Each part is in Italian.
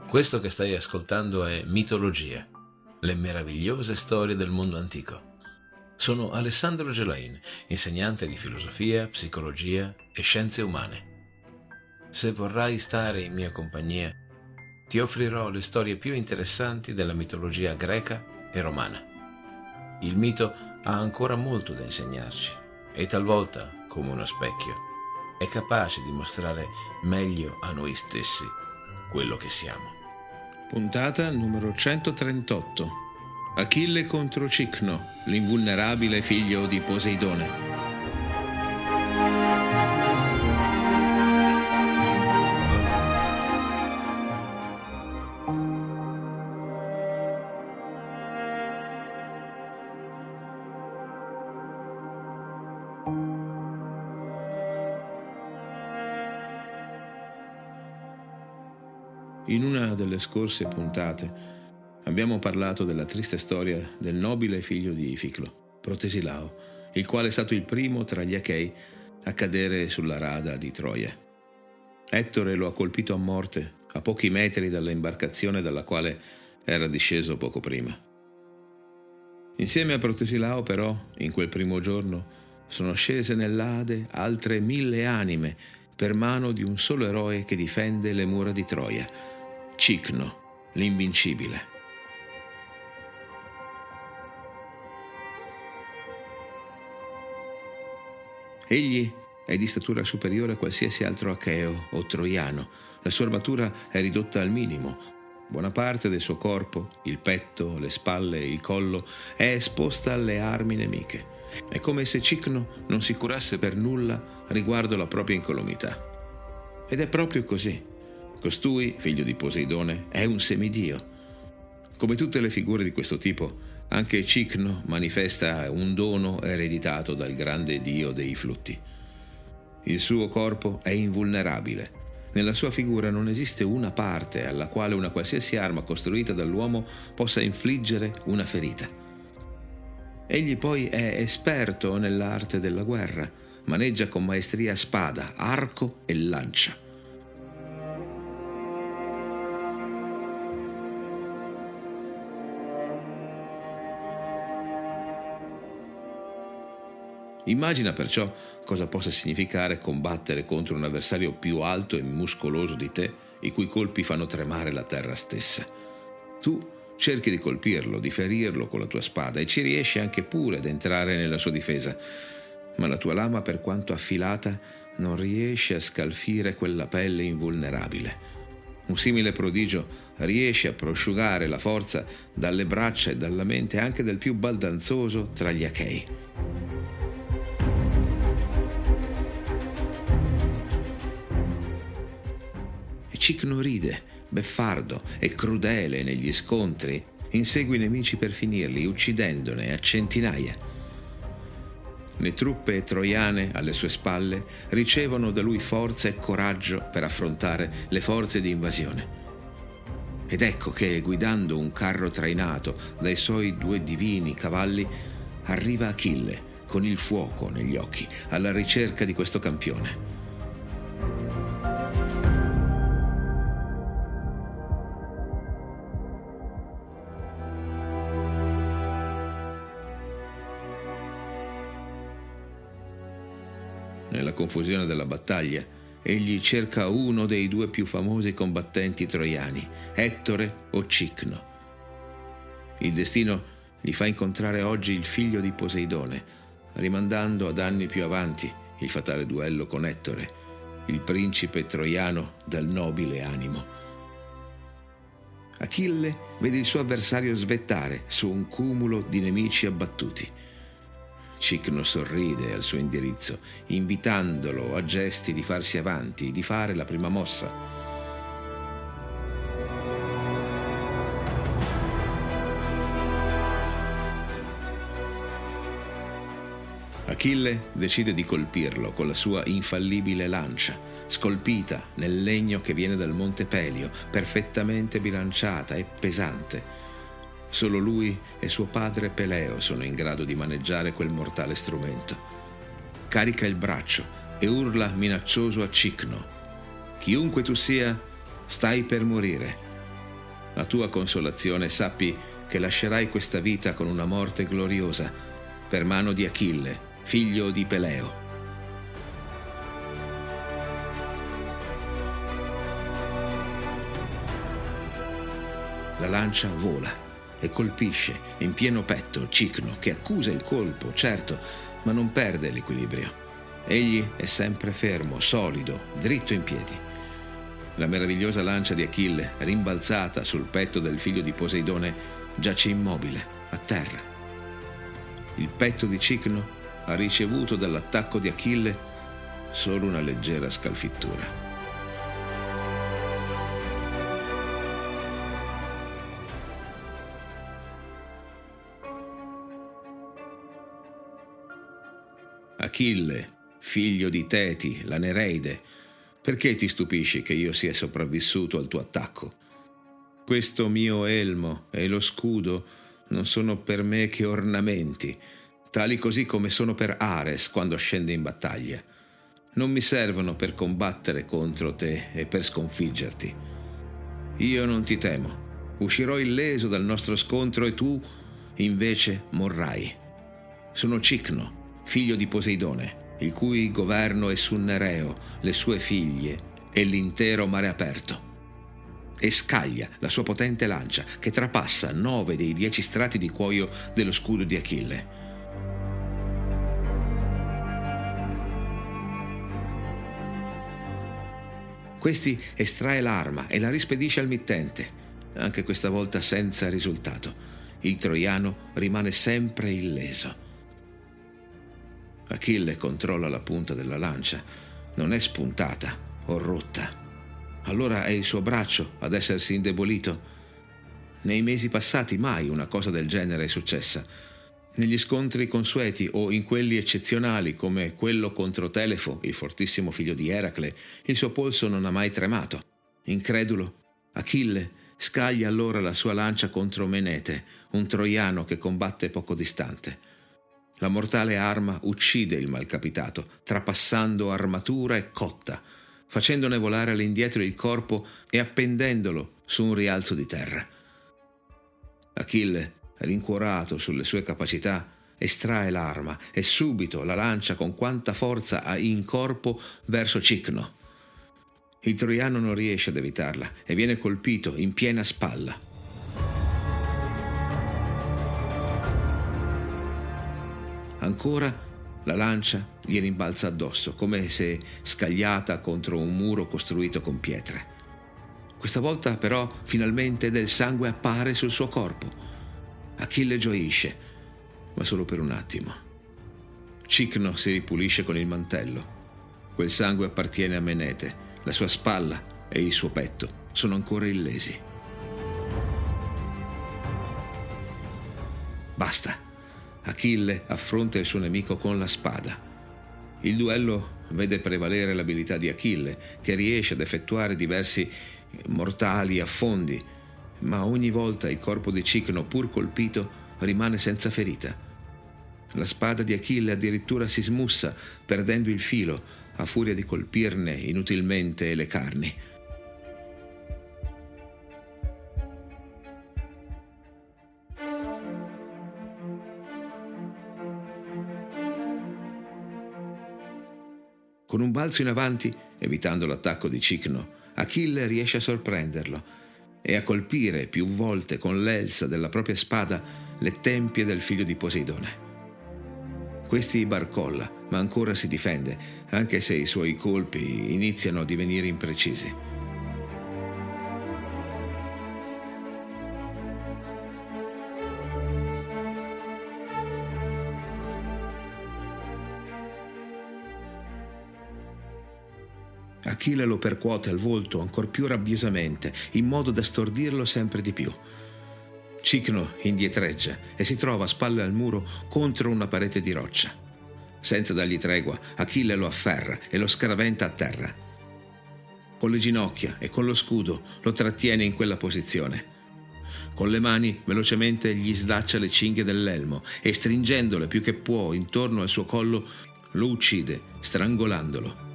Questo che stai ascoltando è Mitologia, le meravigliose storie del mondo antico. Sono Alessandro Gelain, insegnante di filosofia, psicologia e scienze umane. Se vorrai stare in mia compagnia, ti offrirò le storie più interessanti della mitologia greca e romana. Il mito ha ancora molto da insegnarci e talvolta, come uno specchio, è capace di mostrare meglio a noi stessi quello che siamo. Puntata numero 138. Achille contro Cicno, l'invulnerabile figlio di Poseidone. In una delle scorse puntate abbiamo parlato della triste storia del nobile figlio di Ificlo, Protesilao, il quale è stato il primo tra gli Achei a cadere sulla rada di Troia. Ettore lo ha colpito a morte a pochi metri dalla imbarcazione dalla quale era disceso poco prima. Insieme a Protesilao, però, in quel primo giorno sono scese nell'Ade altre 1000 anime per mano di un solo eroe che difende le mura di Troia, Cicno, l'invincibile. Egli è di statura superiore a qualsiasi altro acheo o troiano. La sua armatura è ridotta al minimo. Buona parte del suo corpo, il petto, le spalle e il collo, è esposta alle armi nemiche. È come se Cicno non si curasse per nulla riguardo la propria incolumità. Ed è proprio così. Costui, figlio di Poseidone, è un semidio. Come tutte le figure di questo tipo, anche Cicno manifesta un dono ereditato dal grande dio dei flutti. Il suo corpo è invulnerabile. Nella sua figura non esiste una parte alla quale una qualsiasi arma costruita dall'uomo possa infliggere una ferita. Egli poi è esperto nell'arte della guerra, maneggia con maestria spada, arco e lancia. Immagina perciò cosa possa significare combattere contro un avversario più alto e muscoloso di te, i cui colpi fanno tremare la terra stessa. Tu cerchi di colpirlo, di ferirlo con la tua spada e ci riesci anche pure ad entrare nella sua difesa, ma la tua lama, per quanto affilata, non riesce a scalfire quella pelle invulnerabile. Un simile prodigio riesce a prosciugare la forza dalle braccia e dalla mente anche del più baldanzoso tra gli Achei. Cicno ride, beffardo e crudele negli scontri, insegue i nemici per finirli, uccidendone a centinaia. Le truppe troiane alle sue spalle ricevono da lui forza e coraggio per affrontare le forze di invasione. Ed ecco che, guidando un carro trainato dai suoi 2 divini cavalli, arriva Achille con il fuoco negli occhi alla ricerca di questo campione. Nella confusione della battaglia, egli cerca uno dei 2 più famosi combattenti troiani, Ettore o Cicno. Il destino gli fa incontrare oggi il figlio di Poseidone, rimandando ad anni più avanti il fatale duello con Ettore, il principe troiano dal nobile animo. Achille vede il suo avversario svettare su un cumulo di nemici abbattuti. Cicno sorride al suo indirizzo, invitandolo a gesti di farsi avanti, di fare la prima mossa. Achille decide di colpirlo con la sua infallibile lancia, scolpita nel legno che viene dal monte Pelio, perfettamente bilanciata e pesante. Solo lui e suo padre Peleo sono in grado di maneggiare quel mortale strumento. Carica il braccio e urla minaccioso a Cicno: «Chiunque tu sia, stai per morire. La tua consolazione sappi che lascerai questa vita con una morte gloriosa, per mano di Achille, figlio di Peleo. La lancia vola e colpisce in pieno petto Cicno, che accusa il colpo, certo, ma non perde l'equilibrio. Egli è sempre fermo, solido, dritto in piedi. La meravigliosa lancia di Achille, rimbalzata sul petto del figlio di Poseidone, giace immobile, a terra. Il petto di Cicno ha ricevuto dall'attacco di Achille solo una leggera scalfittura. Achille, figlio di Teti, la Nereide, perché ti stupisci che io sia sopravvissuto al tuo attacco? Questo mio elmo e lo scudo non sono per me che ornamenti, tali così come sono per Ares quando scende in battaglia. Non mi servono per combattere contro te e per sconfiggerti. Io non ti temo, uscirò illeso dal nostro scontro e tu, invece, morrai. Sono Cicno, figlio di Poseidone, il cui governo è su Nereo, le sue figlie e l'intero mare aperto. E scaglia la sua potente lancia, che trapassa 9 dei 10 strati di cuoio dello scudo di Achille. Questi estrae l'arma e la rispedisce al mittente, anche questa volta senza risultato. Il troiano rimane sempre illeso. Achille controlla la punta della lancia. Non è spuntata o rotta. Allora è il suo braccio ad essersi indebolito. Nei mesi passati mai una cosa del genere è successa. Negli scontri consueti o in quelli eccezionali come quello contro Telefo, il fortissimo figlio di Eracle, il suo polso non ha mai tremato. Incredulo, Achille scaglia allora la sua lancia contro Menete, un troiano che combatte poco distante. La mortale arma uccide il malcapitato, trapassando armatura e cotta, facendone volare all'indietro il corpo e appendendolo su un rialzo di terra. Achille, rincuorato sulle sue capacità, estrae l'arma e subito la lancia con quanta forza ha in corpo verso Cicno. Il troiano non riesce ad evitarla e viene colpito in piena spalla. Ancora la lancia gli rimbalza addosso, come se scagliata contro un muro costruito con pietre. Questa volta però finalmente del sangue appare sul suo corpo. Achille gioisce, ma solo per un attimo. Cicno si ripulisce con il mantello. Quel sangue appartiene a Menete, la sua spalla e il suo petto sono ancora illesi. Basta. Achille affronta il suo nemico con la spada. Il duello vede prevalere l'abilità di Achille, che riesce ad effettuare diversi mortali affondi, ma ogni volta il corpo di Cicno, pur colpito, rimane senza ferita. La spada di Achille addirittura si smussa, perdendo il filo, a furia di colpirne inutilmente le carni. Con un balzo in avanti, evitando l'attacco di Cicno, Achille riesce a sorprenderlo e a colpire più volte con l'elsa della propria spada le tempie del figlio di Poseidone. Questi barcolla, ma ancora si difende, anche se i suoi colpi iniziano a divenire imprecisi. Achille lo percuote al volto ancor più rabbiosamente, in modo da stordirlo sempre di più. Cicno indietreggia e si trova a spalle al muro contro una parete di roccia. Senza dargli tregua, Achille lo afferra e lo scaraventa a terra. Con le ginocchia e con lo scudo lo trattiene in quella posizione. Con le mani velocemente gli slaccia le cinghie dell'elmo e, stringendole più che può intorno al suo collo, lo uccide, strangolandolo.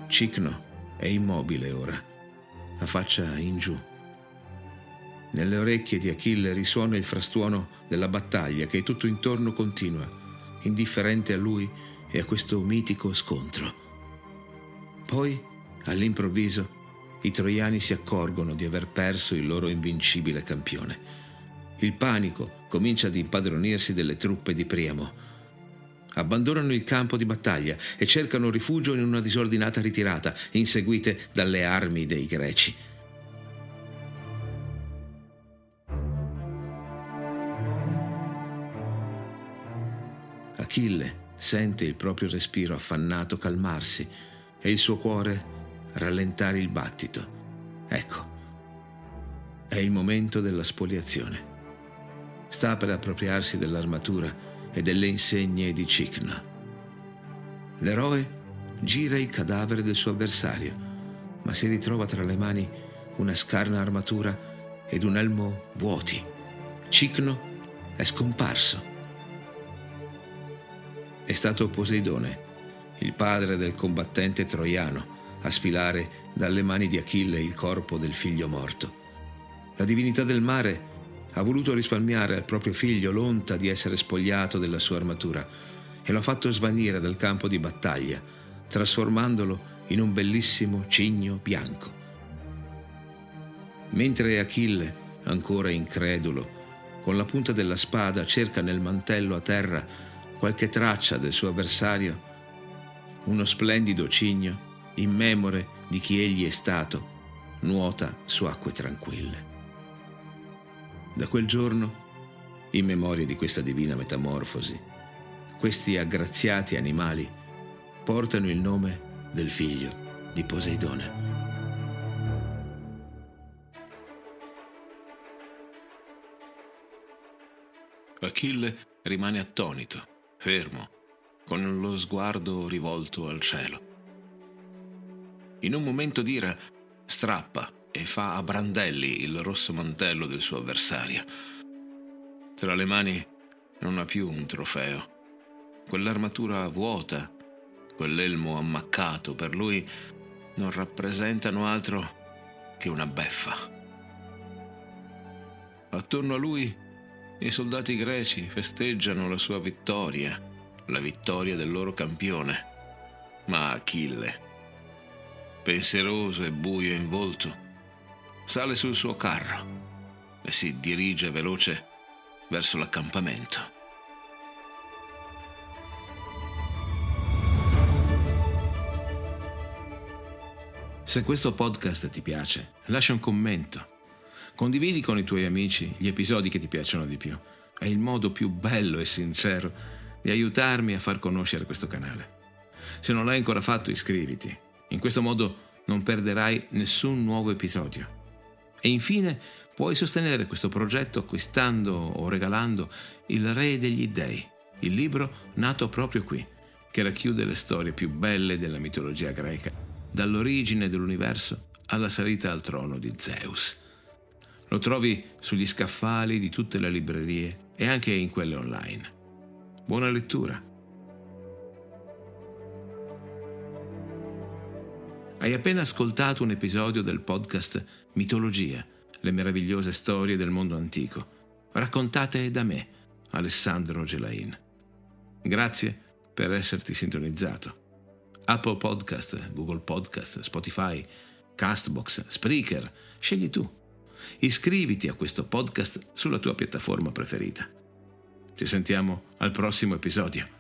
Cicno è immobile ora, la faccia in giù. Nelle orecchie di Achille risuona il frastuono della battaglia che tutto intorno continua, indifferente a lui e a questo mitico scontro. Poi, all'improvviso, i troiani si accorgono di aver perso il loro invincibile campione. Il panico comincia ad impadronirsi delle truppe di Priamo. Abbandonano il campo di battaglia e cercano rifugio in una disordinata ritirata, inseguite dalle armi dei Greci. Achille sente il proprio respiro affannato calmarsi e il suo cuore rallentare il battito. Ecco, è il momento della spoliazione. Sta per appropriarsi dell'armatura e delle insegne di Cicno. L'eroe gira il cadavere del suo avversario, ma si ritrova tra le mani una scarna armatura ed un elmo vuoti. Cicno è scomparso. È stato Poseidone, il padre del combattente troiano, a sfilare dalle mani di Achille il corpo del figlio morto. La divinità del mare ha voluto risparmiare al proprio figlio l'onta di essere spogliato della sua armatura e lo ha fatto svanire dal campo di battaglia, trasformandolo in un bellissimo cigno bianco. Mentre Achille, ancora incredulo, con la punta della spada cerca nel mantello a terra qualche traccia del suo avversario, uno splendido cigno, immemore di chi egli è stato, nuota su acque tranquille. Da quel giorno, in memoria di questa divina metamorfosi, questi aggraziati animali portano il nome del figlio di Poseidone. Achille rimane attonito, fermo, con lo sguardo rivolto al cielo. In un momento d'ira strappa e fa a brandelli il rosso mantello del suo avversario. Tra le mani non ha più un trofeo. Quell'armatura vuota, quell'elmo ammaccato, per lui non rappresentano altro che una beffa. Attorno a lui i soldati greci festeggiano la sua vittoria, la vittoria del loro campione. Ma Achille, pensieroso e buio in volto, sale sul suo carro e si dirige veloce verso l'accampamento. Se questo podcast ti piace, lascia un commento. Condividi con i tuoi amici gli episodi che ti piacciono di più. È il modo più bello e sincero di aiutarmi a far conoscere questo canale. Se non l'hai ancora fatto, iscriviti. In questo modo non perderai nessun nuovo episodio. E infine puoi sostenere questo progetto acquistando o regalando Il Re degli Dei, il libro nato proprio qui, che racchiude le storie più belle della mitologia greca, dall'origine dell'universo alla salita al trono di Zeus. Lo trovi sugli scaffali di tutte le librerie e anche in quelle online. Buona lettura! Hai appena ascoltato un episodio del podcast Mitologia, le meravigliose storie del mondo antico, raccontate da me, Alessandro Gelain. Grazie per esserti sintonizzato. Apple Podcast, Google Podcast, Spotify, Castbox, Spreaker, scegli tu. Iscriviti a questo podcast sulla tua piattaforma preferita. Ci sentiamo al prossimo episodio.